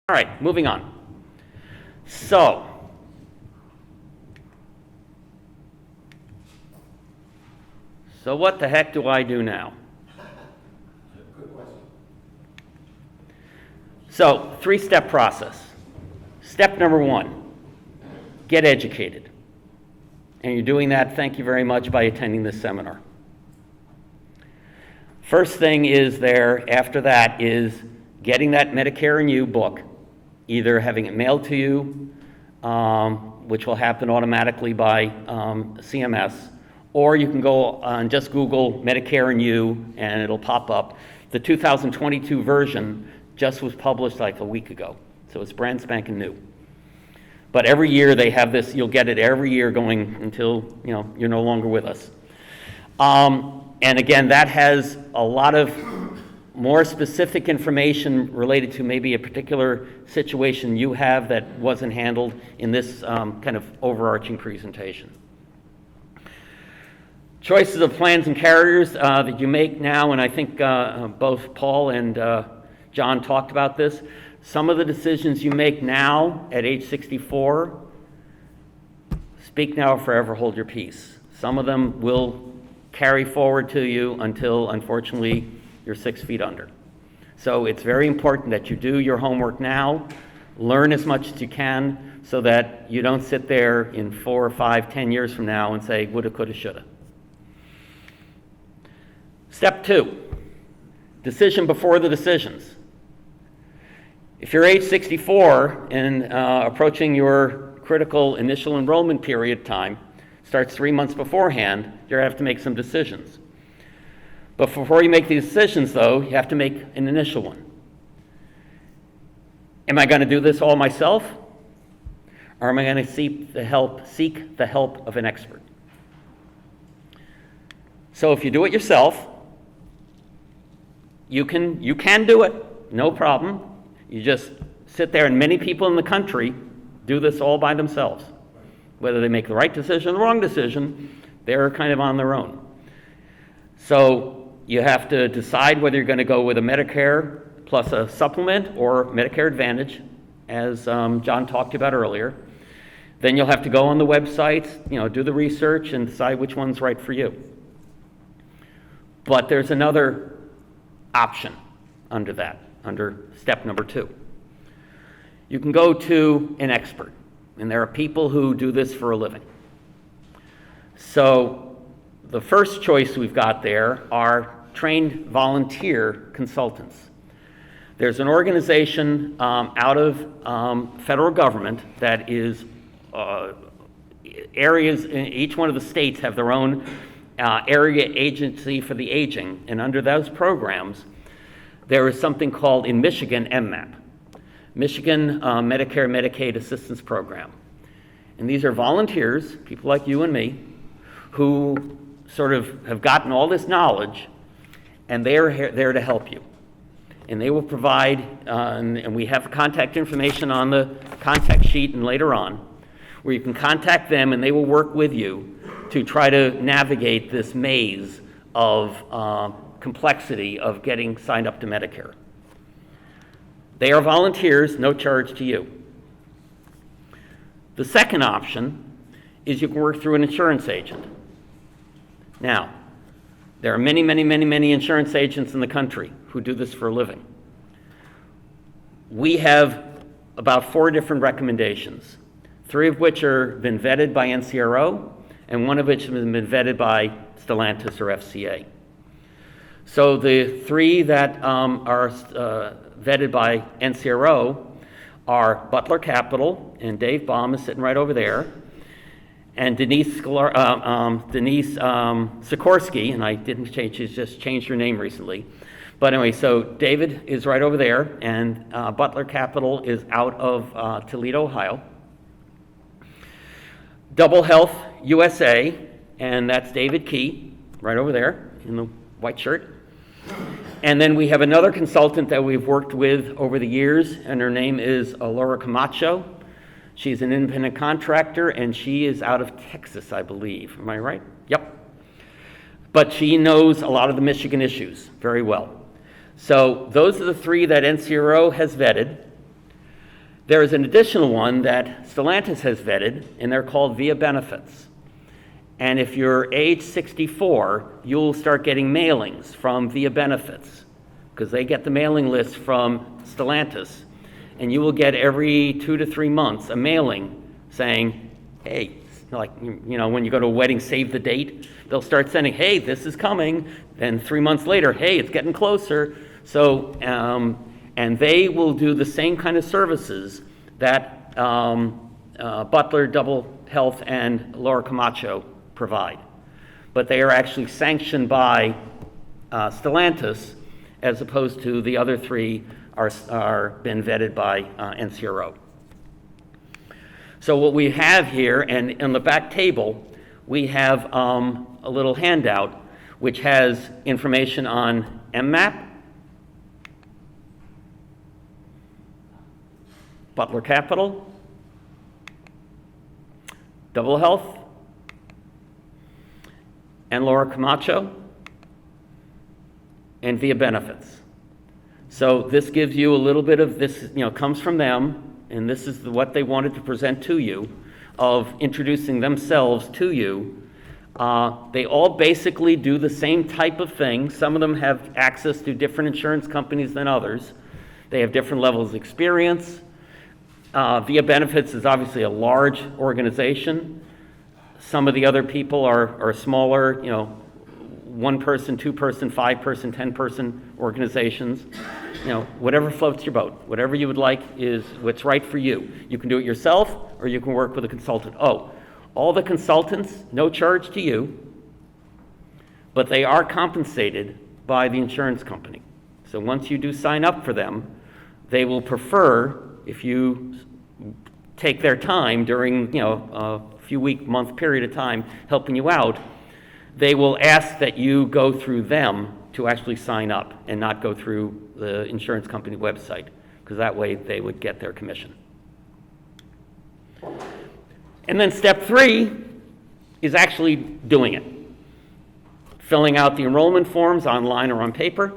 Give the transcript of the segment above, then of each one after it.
All right, moving on. So, what the heck do I do now? Good question. So, three-step process. Step number one, get educated. And you're doing that, thank you very much, by attending this seminar. First thing is there, after that, is getting that Medicare and You book, either having it mailed to you, which will happen automatically by CMS, or you can go and just Google Medicare and You, and it'll pop up. The 2022 version just was published like a week ago, so it's brand spanking new. But every year they have this, you'll get it every year going until you're no longer with us. And again, that has a lot of more specific information related to maybe a particular situation you have that wasn't handled in this kind of overarching presentation. Choices of plans and carriers that you make now, and I think both Paul and John talked about this. Some of the decisions you make now at age 64, speak now or forever hold your peace. Some of them will carry forward to you until, unfortunately, you're 6 feet under. So it's very important that you do your homework now, learn as much as you can, so that you don't sit there in 4 or 5, 10 years from now and say, woulda, coulda, shoulda. Step 2, decision before the decisions. If you're age 64 and approaching your critical initial enrollment period time, starts 3 months beforehand, you're going to have to make some decisions. But before you make these decisions, though, you have to make an initial one. Am I going to do this all myself? Or am I going to seek the help of an expert? So if you do it yourself, you can do it, no problem. You just sit there, and many people in the country do this all by themselves. Whether they make the right decision or the wrong decision, they're kind of on their own. So you have to decide whether you're going to go with a Medicare plus a supplement or Medicare Advantage, as John talked about earlier. Then you'll have to go on the websites, do the research and decide which one's right for you. But there's another option under that, under step number 2. You can go to an expert, and there are people who do this for a living. So the first choice we've got there are trained volunteer consultants. There's an organization out of federal government that is areas in each one of the states have their own area agency for the aging, and under those programs there is something called, in Michigan, MMAP, Michigan Medicare Medicaid Assistance Program. And these are volunteers, people like you and me, who sort of have gotten all this knowledge, and they are there to help you. And they will provide, and we have contact information on the contact sheet and later on, where you can contact them and they will work with you to try to navigate this maze of complexity of getting signed up to Medicare. They are volunteers, no charge to you. The second option is you can work through an insurance agent. Now, there are many, many, many, many insurance agents in the country who do this for a living. We have about 4 different recommendations, 3 of which have been vetted by NCRO, and 1 of which has been vetted by Stellantis or FCA. So the 3 that are vetted by NCRO are Butler Capital, and Dave Baum is sitting right over there, and Denise Sikorsky, and I didn't change, she's just changed her name recently. But anyway, so David is right over there, and Butler Capital is out of Toledo, Ohio. Double Health USA, and that's David Key, right over there in the white shirt. And then we have another consultant that we've worked with over the years, and her name is Laura Camacho. She's an independent contractor, and she is out of Texas, I believe. Am I right? Yep. But she knows a lot of the Michigan issues very well. So those are the 3 that NCRO has vetted. There is an additional one that Stellantis has vetted, and they're called Via Benefits. And if you're age 64, you'll start getting mailings from Via Benefits, because they get the mailing list from Stellantis, and you will get every 2 to 3 months a mailing saying, hey, like, you know, when you go to a wedding, save the date, they'll start sending, hey, this is coming, then 3 months later, hey, it's getting closer. So, and they will do the same kind of services that Butler, Double Health, and Laura Camacho provide. But they are actually sanctioned by Stellantis, as opposed to the other three are been vetted by NCRO. So what we have here, and in the back table, we have a little handout which has information on MMAP, Butler Capital, Double Health, and Laura Camacho, and Via Benefits. So this gives you a little bit of this, you know, comes from them, and this is what they wanted to present to you, of introducing themselves to you. They all basically do the same type of thing. Some of them have access to different insurance companies than others. They have different levels of experience. Via Benefits is obviously a large organization. Some of the other people are smaller, you know, 1-person, 2-person, 5-person, 10-person organizations. You know, whatever floats your boat, whatever you would like is what's right for you. You can do it yourself, or you can work with a consultant. Oh, all the consultants, no charge to you, but they are compensated by the insurance company. So once you do sign up for them, they will prefer if you take their time during, you know, a few week, month period of time helping you out, they will ask that you go through them to actually sign up and not go through the insurance company website, because that way they would get their commission. And then step 3 is actually doing it. Filling out the enrollment forms online or on paper,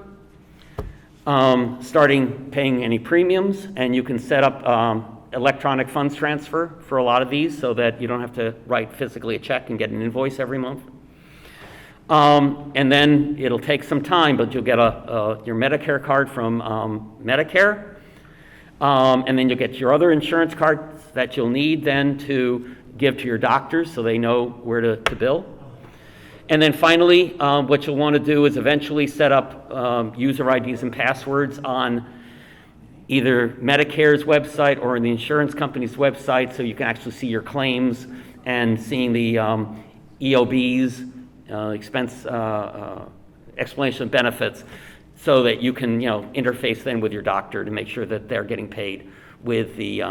starting paying any premiums, and you can set up electronic funds transfer for a lot of these so that you don't have to write physically a check and get an invoice every month. And then it'll take some time, but you'll get your Medicare card from Medicare, and then you'll get your other insurance cards that you'll need then to give to your doctors so they know where to bill. And then finally, what you'll want to do is eventually set up user IDs and passwords on either Medicare's website or in the insurance company's website, so you can actually see your claims and seeing the EOBs, expense explanation of benefits, so that you can, you know, interface then with your doctor to make sure that they're getting paid with the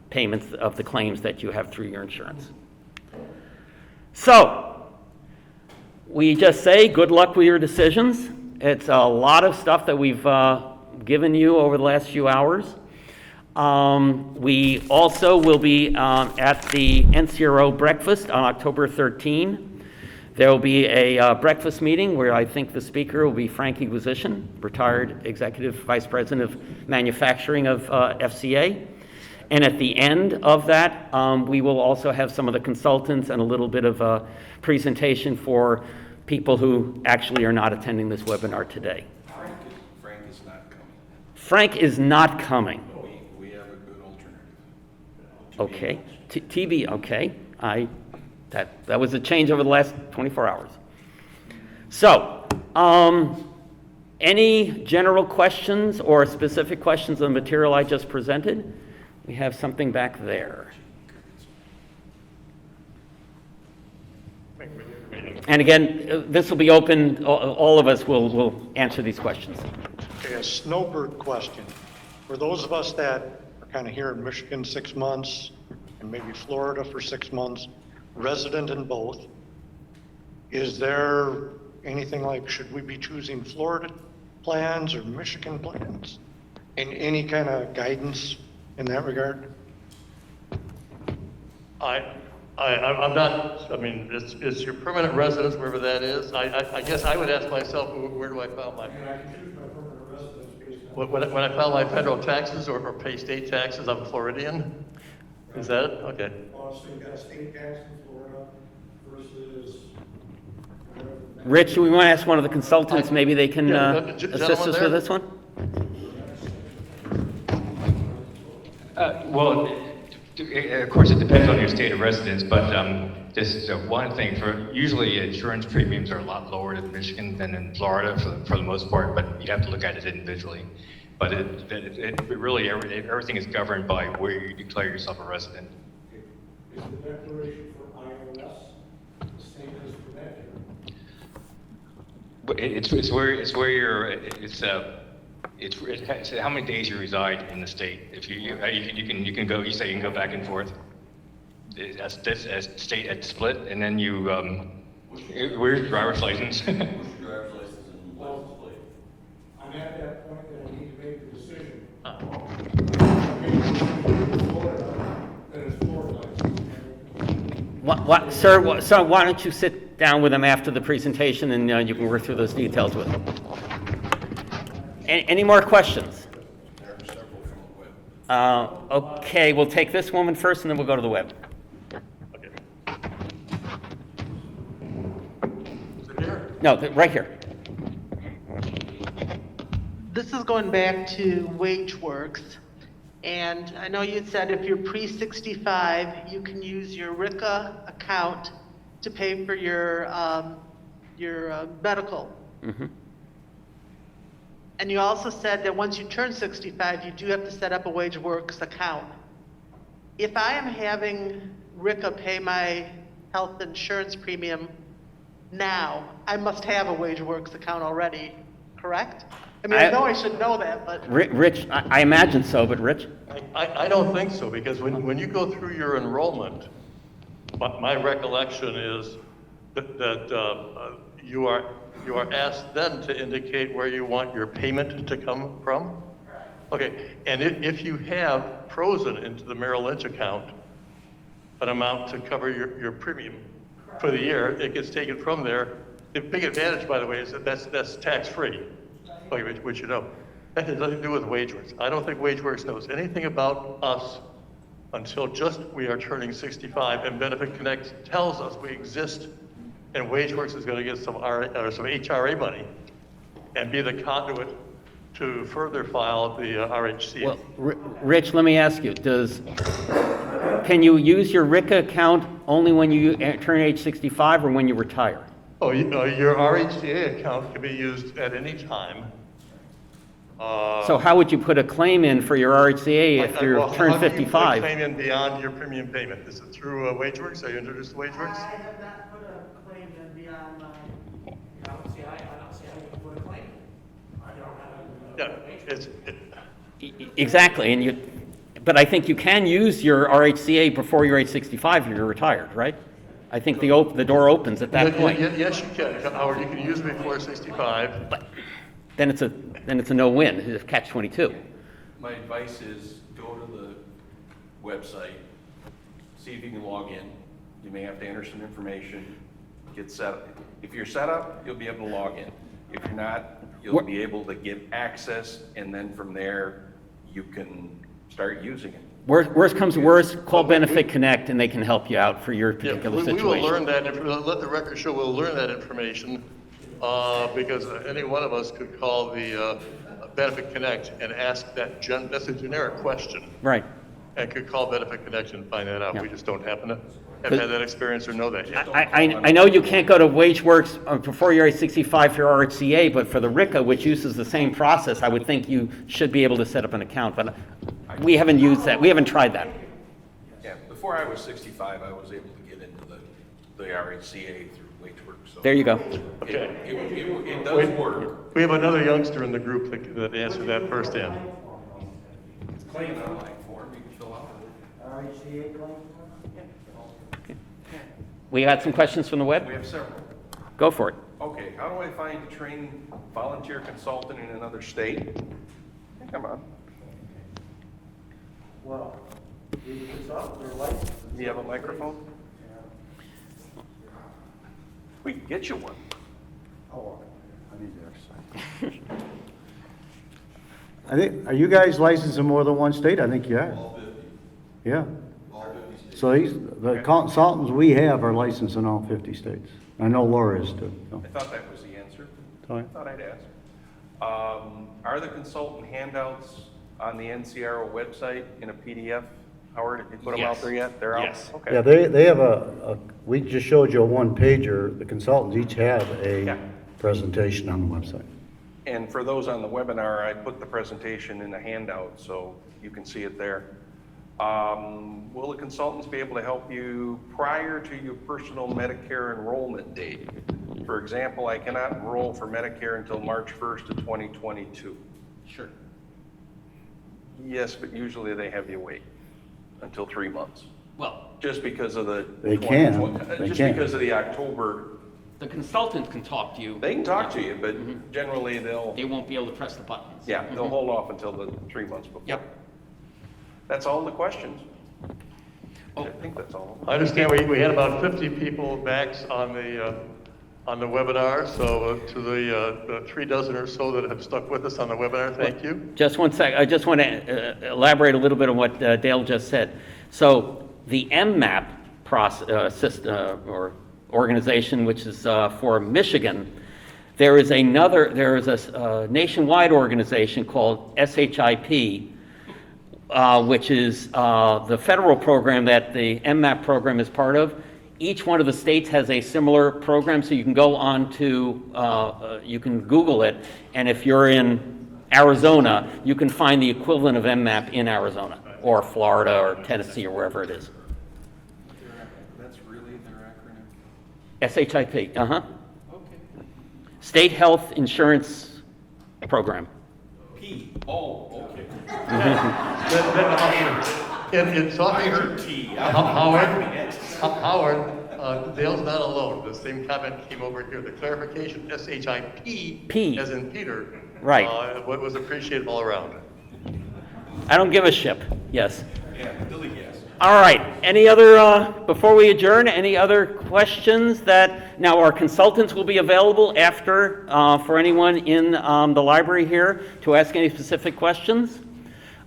payments of the claims that you have through your insurance. So we just say good luck with your decisions. It's a lot of stuff that we've given you over the last few hours. We also will be at the NCRO breakfast on October 13. There will be a breakfast meeting where I think the speaker will be Frank Inquisition, retired Executive Vice President of Manufacturing of FCA. And at the end of that, we will also have some of the consultants and a little bit of a presentation for people who actually are not attending this webinar today. Frank is not coming. Frank is not coming. We have a good alternative. Okay, TB, okay. That was a change over the last 24 hours. So, any general questions or specific questions on the material I just presented? We have something back there. And again, this will be open, all of us will answer these questions. Okay, a snowbird question. For those of us that are kind of here in Michigan 6 months, and maybe Florida for 6 months, resident in both, is there anything like, should we be choosing Florida plans or Michigan plans? And any kind of guidance in that regard? I'm not, I mean, it's your permanent residence, wherever that is. I guess I would ask myself, where do I file my? I can choose my permanent residence based when I file my federal taxes or pay state taxes, I'm Floridian? Is that it? Okay. So you got a state tax in Florida versus. Rich, we want to ask one of the consultants, maybe they can Yeah, assist us gentleman with this one? Well, of course, it depends on your state of residence, but just one thing, usually insurance premiums are a lot lower in Michigan than in Florida for the most part, but you have to look at it individually. But it really, everything is governed by where you declare yourself a resident. Is the declaration for IRS the same as for Medicare? But it's where you're, it's how many days you reside in the state. If you can go, you say you can go back and forth. That's state at split, and then you, where's your driver's license? What's your driver's license and license plate? I'm at that point that I need to make the decision. That is Florida. Sir, why don't you sit down with them after the presentation and you can work through those details with them. Any more questions? There are several from the web. Okay, we'll take this woman first and then we'll go to the web. Okay. Is it here? No, right here. This is going back to WageWorks, and I know you said if you're pre-65, you can use your RICA account to pay for your medical. Mhm. And you also said that once you turn 65, you do have to set up a WageWorks account. If I am having RICA pay my health insurance premium now, I must have a WageWorks account already, correct? I mean, I know I should know that, but. Rich, I imagine so, but Rich? I don't think so, because when you go through your enrollment, my recollection is that you are asked then to indicate where you want your payment to come from. Okay, and if you have frozen into the Merrill Lynch account an amount to cover your premium for the year, it gets taken from there. The big advantage, by the way, is that that's tax-free, okay, which you know. That has nothing to do with WageWorks. I don't think WageWorks knows anything about us until just we are turning 65, and Benefit Connect tells us we exist, and WageWorks is going to get some HRA money and be the conduit to further file the RHC. Well, Rich, let me ask you, can you use your RICA account only when you turn age 65 or when you retire? Oh, your RHCA account can be used at any time. So how would you put a claim in for your RHCA if you turn How do you put a 55? claim in beyond your premium payment? Is it through WageWorks? Are you introduced to WageWorks? I have not put a claim in beyond my. I don't see how you can put a claim. I don't have. Yeah, Exactly, but I think you can use your RHCA before you're age 65 if you're retired, right? I think the door opens at that point. Yes, you can, Howard. You can use it before 65. But then it's a no-win. It's a catch-22. My advice is go to the website, see if you can log in. You may have to enter some information, get set up. If you're set up, you'll be able to log in. If you're not, you'll be able to get access, and then from there, you can start using it. Worst comes to worst, call Benefit Connect and they can help you out for your Yeah, particular we situation. will learn that, let the record show we'll learn that information, because any one of us could call the Benefit Connect and ask that's a generic question, Right. and could call Benefit Connect and find that out. Yeah. We just don't happen to have had that experience or know that yet. I know you can't go to WageWorks before you're age 65 for your RHCA, but for the RICA, which uses the same process, I would think you should be able to set up an account, but we haven't used that. We haven't tried that. Yeah, before I was 65, I was able to get into the RHCA through WageWorks. So There you go. Okay. It does work. We have another youngster in the group that answered that firsthand. Claim an online form you can fill out. We got some questions from the We web? have several. Go for it. Okay, how do I find a trained volunteer consultant in another state? Come on. Well, you consult their license. Do you have a microphone? We can get you one. Oh, I need the exercise. I think, are you guys licensed in more than one state? I think you are. All 50, Yeah. all 50 states. So the consultants we have are licensed in all 50 states. I know Laura is too. so. I thought that was the answer. Sorry. I thought I'd ask. Are the consultant handouts on the NCRO website in a PDF? Howard, have you put them out Yes. there yet? They're out? Yes. Okay. Yeah, they have we just showed you a one pager. The consultants each have Yeah. a presentation on the website. And for those on the webinar, I put the presentation in a handout, so you can see it there. Will the consultants be able to help you prior to your personal Medicare enrollment date? For example, I cannot enroll for Medicare until March 1st of 2022. Sure. Yes, but usually they have you wait until 3 months, Well, just because of the. They can. They Just can. because of the October, the consultant can talk to you. they can talk to you, but generally They won't be able to press the buttons. yeah, they'll hold off until the 3 months before. Yep. That's all the questions. Oh. I think that's all. I understand we had about 50 people max on the webinar, so to the 3 dozen or so that have stuck with us on the webinar, thank you. Just one sec, I just want to elaborate a little bit on what Dale just said. So the MMAP process, or organization, which is for Michigan, there is a nationwide organization called SHIP, which is the federal program that the MMAP program is part of. Each one of the states has a similar program, so you can go on to, you can Google it, and if you're in Arizona, you can find the equivalent of MMAP in Arizona, or Florida, or Tennessee, or wherever it is. That's really their acronym? SHIP, uh-huh. State Health Insurance Program. P, oh, okay. In talking to Howard, Dale's not alone. The same comment came over here. The clarification, SHIP, P. as in Peter. Right. What was appreciated all around. I don't give a ship, yes. Yeah, Billy, yes. All right, any other, before we adjourn, any other questions that, now our consultants will be available after, for anyone in the library here to ask any specific questions.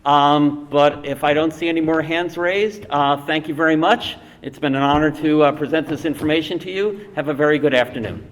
But if I don't see any more hands raised, thank you very much. It's been an honor to present this information to you. Have a very good afternoon.